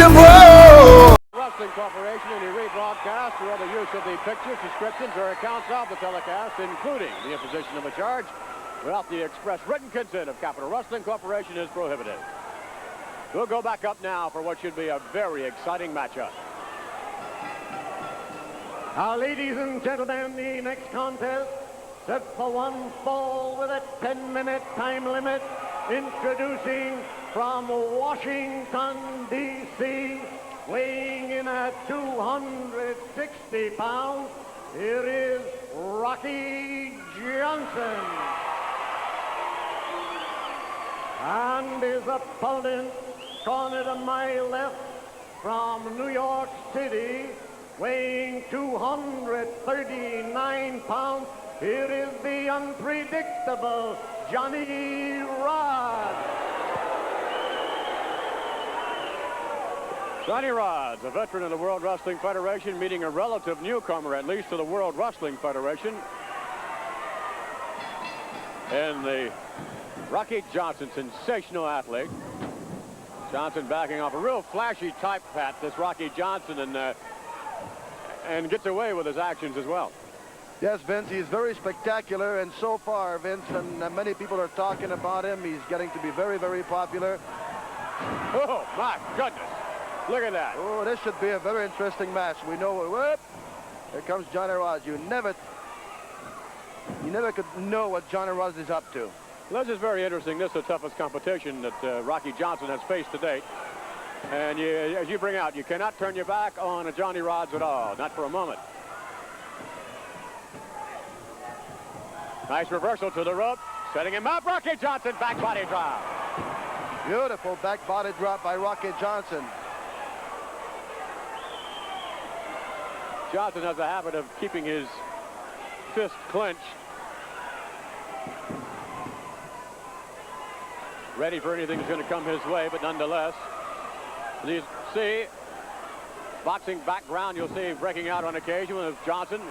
and roll. Wrestling Corporation, any rebroadcast or other use of the pictures, descriptions, or accounts of the telecast, including the imposition of a charge, without the express written consent of Capital Wrestling Corporation, is prohibited. We'll go back up now for what should be a very exciting matchup. Now, ladies and gentlemen, the next contest, set for one fall with a 10-minute time limit. Introducing from Washington, D.C., weighing in at 260 pounds, here is Rocky Johnson. And his opponent, corner to my left, from New York City, weighing 239 pounds, here is the unpredictable Johnny Rodz. Johnny Rodz, a veteran of the World Wrestling Federation, meeting a relative newcomer, at least to the World Wrestling Federation, and the Rocky Johnson, sensational athlete. Johnson backing off a real flashy type, Pat, this Rocky Johnson, and gets away with his actions as well. Yes, Vince, he's very spectacular, and so far, Vince, and many people are talking about him, he's getting to be very, very popular. Oh, my goodness. Look at that. Oh, this should be a very interesting match. We know, whoop, here comes Johnny Rodz. You never could know what Johnny Rodz is up to. Well, this is very interesting. This is the toughest competition that Rocky Johnson has faced to date. And as you bring out, you cannot turn your back on a Johnny Rodz at all, not for a moment. Nice reversal to the rope, setting him up. Rocky Johnson, back body drop. Beautiful back body drop by Rocky Johnson. Johnson has a habit of keeping his fist clenched, ready for anything that's going to come his way, but nonetheless, you see, boxing background, you'll see breaking out on occasion with Johnson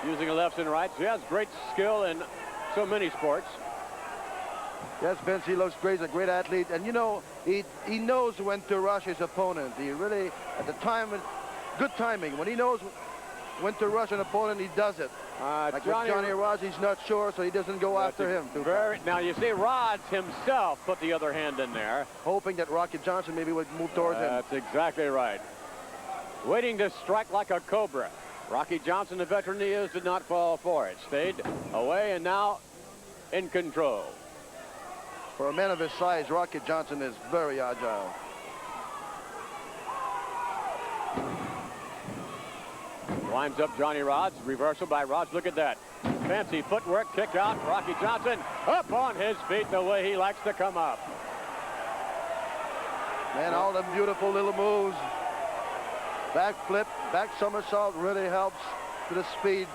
using the lefts and rights. He has great skill in so many sports. Yes, Vince, he looks great. He's a great athlete. And, you know, he knows when to rush his opponent. He really, at the time, good timing. When he knows when to rush an opponent, he does it. Like Johnny Rodz, he's not sure, so he doesn't go after him. Now, you see, Rodz himself put the other hand in there, hoping that Rocky Johnson maybe would move towards him. That's exactly right. Waiting to strike like a cobra. Rocky Johnson, the veteran he is, did not fall for it. Stayed away and now in control. For a man of his size, Rocky Johnson is very agile. Winds up Johnny Rodz. Reversal by Rodz. Look at that. Fancy footwork. Kick out. Rocky Johnson up on his feet the way he likes to come up. Man, all the beautiful little moves. Back flip, back somersault really helps to the speed.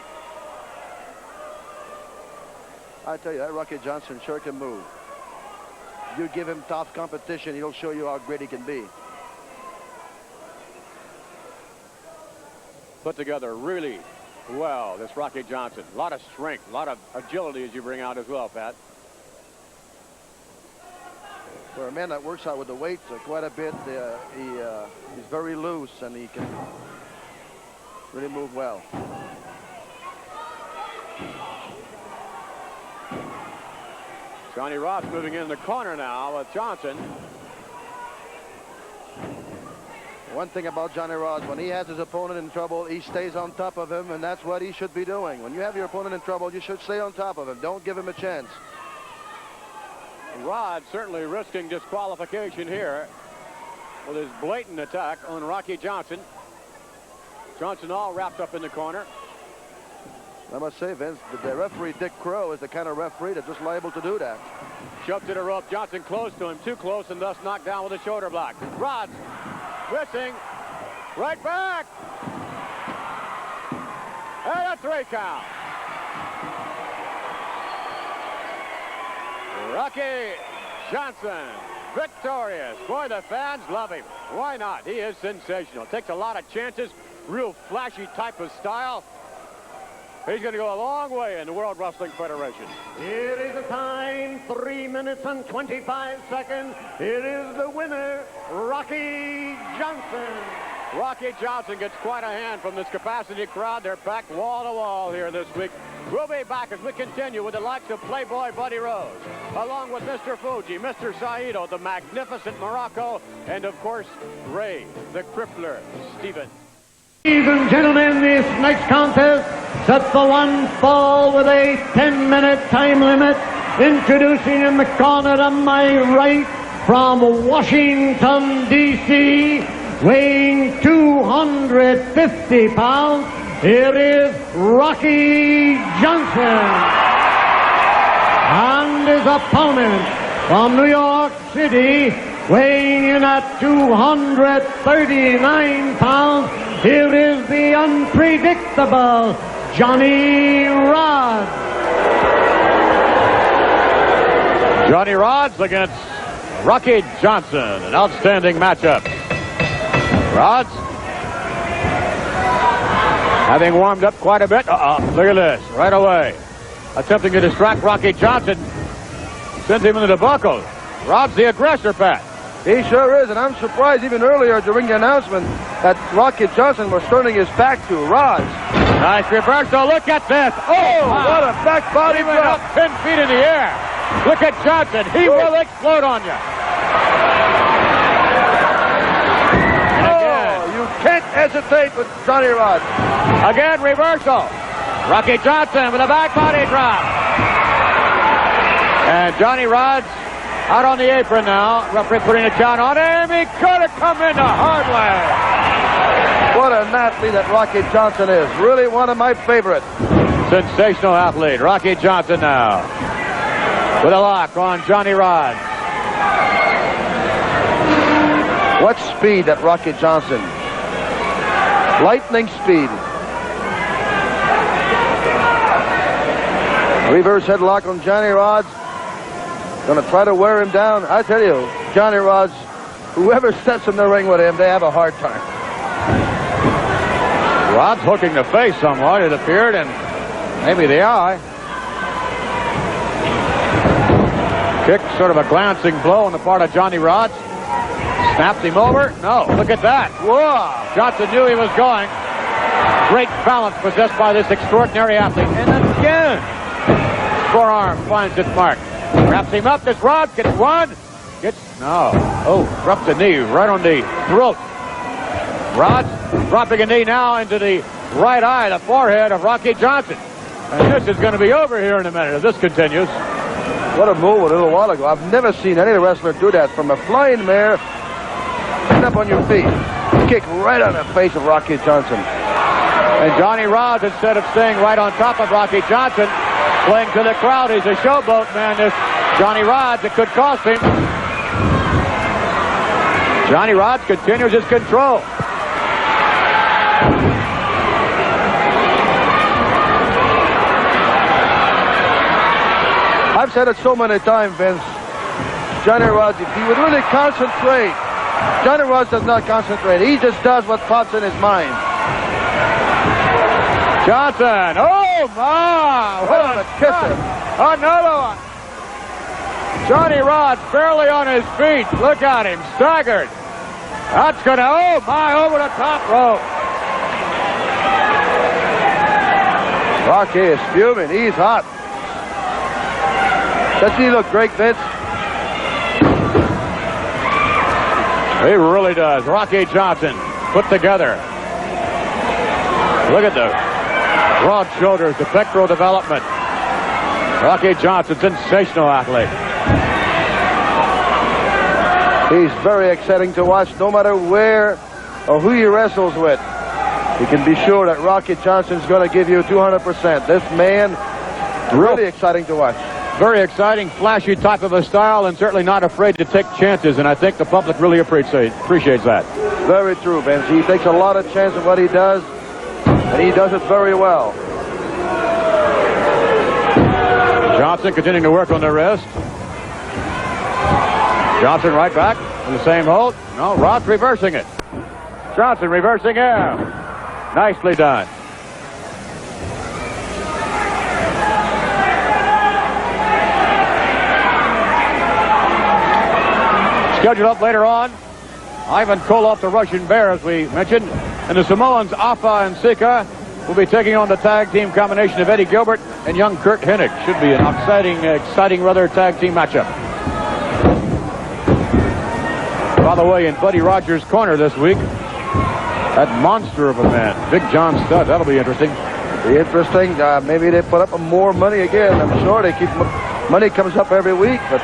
I tell you, that Rocky Johnson sure can move. You give him tough competition, he'll show you how great he can be. Put together really well, this Rocky Johnson. A lot of strength, a lot of agility as you bring out as well, Pat. For a man that works out with the weights quite a bit, he's very loose and he can really move well. Johnny Rodz moving in the corner now with Johnson. One thing about Johnny Rodz, when he has his opponent in trouble, he stays on top of him, and that's what he should be doing. When you have your opponent in trouble, you should stay on top of him. Don't give him a chance. Rodz certainly risking disqualification here with his blatant attack on Rocky Johnson. Johnson all wrapped up in the corner. I must say, Vince, the referee, Dick Crow, is the kind of referee that's just liable to do that. Shoved to the rope. Johnson close to him, too close, and thus knocked down with a shoulder block. Rodz missing. Right back. And a 3 count. Rocky Johnson, victorious. Boy, the fans love him. Why not? He is sensational. Takes a lot of chances. Real flashy type of style. He's going to go a long way in the World Wrestling Federation. Here is the time, 3 minutes and 25 seconds. Here is the winner, Rocky. Rocky Johnson. Rocky Johnson gets quite a hand from this capacity crowd. They're packed wall to wall here this week. We'll be back as we continue with the likes of Playboy Buddy Rose, along with Mr. Fuji, Mr. Saito, the magnificent Morocco, and of course, Ray, the crippler, Stephen. Ladies and gentlemen, this next contest sets the one fall with a 10-minute time limit. Introducing in the corner to my right from Washington, D.C., weighing 250 pounds, here is Rocky Johnson. And his opponent from New York City, weighing in at 239 pounds, here is the unpredictable Johnny Rodz. Johnny Rodz against Rocky Johnson, an outstanding matchup. Rodz, having warmed up quite a bit. Look at this, right away. Attempting to distract Rocky Johnson, sends him into the buckle. Rodz the aggressor, Pat. He sure is, and I'm surprised even earlier during the announcement that Rocky Johnson was turning his back to Rodz. Nice reversal, look at this. Oh, What a back body he went drop. up 10 feet in the air. Look at Johnson, he will explode on you. You can't hesitate with Johnny Rodz. Again, reversal. Rocky Johnson with a back body drop. And Johnny Rodz out on the apron now. Referee putting a count on him. He could have come into hard way. What an athlete that Rocky Johnson is. Really one of my favorites. Sensational athlete. Rocky Johnson now with a lock on Johnny Rodz. What speed that Rocky Johnson. Lightning speed. Reverse headlock on Johnny Rodz. Gonna try to wear him down. I tell you, Johnny Rodz, whoever steps in the ring with him, they have a hard time. Rodz hooking the face somewhat, it appeared, and maybe the eye. Kick, sort of a glancing blow on the part of Johnny Rodz. Snaps him over. No, look at that. Whoa! Johnson knew he was going. Great balance possessed by this extraordinary athlete. And again, forearm finds its mark. Wraps him up. This Rodz gets one. No. Oh, drops the knee right on the throat. Rodz dropping a knee now into the right eye, the forehead of Rocky Johnson. And this is going to be over here in a minute if this continues. What a move a little while ago. I've never seen any wrestler do that. From a flying mare, stand up on your feet. Kick right on the face of Rocky Johnson. And Johnny Rodz, instead of staying right on top of Rocky Johnson, playing to the crowd. He's a showboat man, this Johnny Rodz. It could cost him. Johnny Rodz continues his control. I've said it so many times, Vince. Johnny Rodz, if he would really concentrate. Johnny Rodz does not concentrate. He just does what pops in his mind. Johnson. Oh, my. What a kisser. Another one. Johnny Rodz barely on his feet. Look at him. Staggered. That's going to, oh, my, over the top rope. Rocky is fuming. He's hot. Doesn't he look great, Vince? He really does. Rocky Johnson put together. Look at the broad shoulders, the pectoral development. Rocky Johnson, sensational athlete. He's very exciting to watch, no matter where or who he wrestles with. You can be sure that Rocky Johnson's going to give you 200%. This man, really exciting to watch. Very exciting, flashy type of a style, and certainly not afraid to take chances, and I think the public really appreciates that. Very true, Vince. He takes a lot of chance of what he does, and he does it very well. Johnson continuing to work on the wrist. Johnson right back in the same hold. No, Rodz reversing it. Johnson reversing him. Nicely done. Scheduled up later on Ivan Koloff, the Russian Bear, as we mentioned. And the Samoans, Afa and Sika, will be taking on the tag team combination of Eddie Gilbert and young Kurt Hennig. Should be an exciting rather tag team matchup. By the way, in Buddy Rogers' corner this week, that monster of a man, Big John Studd. That'll be interesting. Be interesting. Maybe they put up more money again. I'm sure they keep money comes up every week, but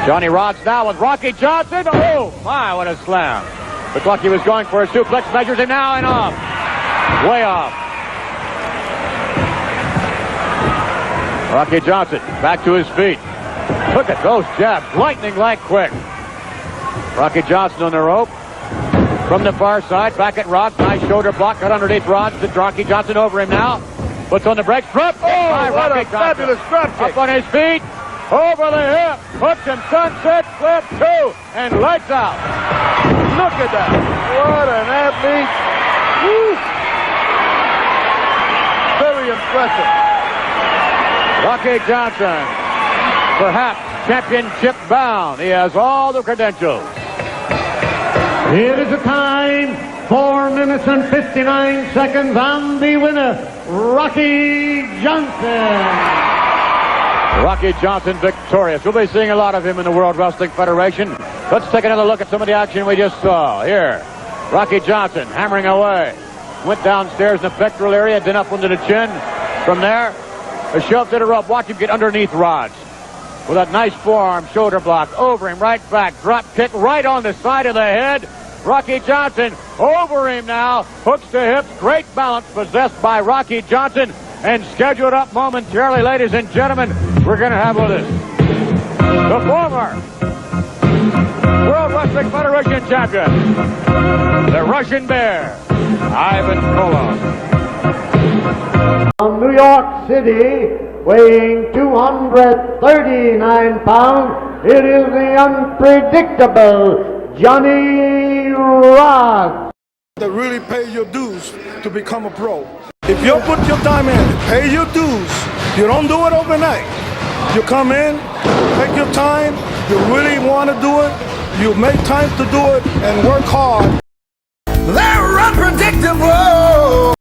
Johnny Rodz now with Rocky Johnson. Oh my, what a slam. Looked like he was going for a suplex, measures him now and off. Way off. Rocky Johnson back to his feet. Look at those jabs, lightning like quick. Rocky Johnson on the rope. From the far side, back at Rodz. Nice shoulder block, cut underneath Rodz. To Rocky Johnson over him now. Puts on the brakes. Drop. Oh, what Rocky a fabulous drop kick. Up on his feet. Over the hip. Hooks and sunset. Flip two. And lights out. Look at that. What an athlete. Woo. Very impressive. Rocky Johnson, perhaps championship bound. He has all the credentials. It is a time, 4 minutes and 59 seconds, and the winner, Rocky Johnson. Rocky Johnson victorious. We'll be seeing a lot of him in the World Wrestling Federation. Let's take another look at some of the action we just saw. Here, Rocky Johnson hammering away. Went downstairs in the pectoral area, then up into the chin. From there, a shove to the rope. Watch him get underneath Rodz. With that nice forearm shoulder block. Over him, right back. Drop kick right on the side of the head. Rocky Johnson over him now. Hooks to hips. Great balance possessed by Rocky Johnson. And scheduled up momentarily, ladies and gentlemen, we're going to have with us the former World Wrestling Federation champion, the Russian Bear, Ivan Koloff. From New York City, weighing 239 pounds, it is the unpredictable Johnny Rodz. To really pay your dues to become a pro. If you put your time in, pay your dues. You don't do it overnight. You come in, take your time, you really want to do it, you make time to do it and work hard. They're unpredictable.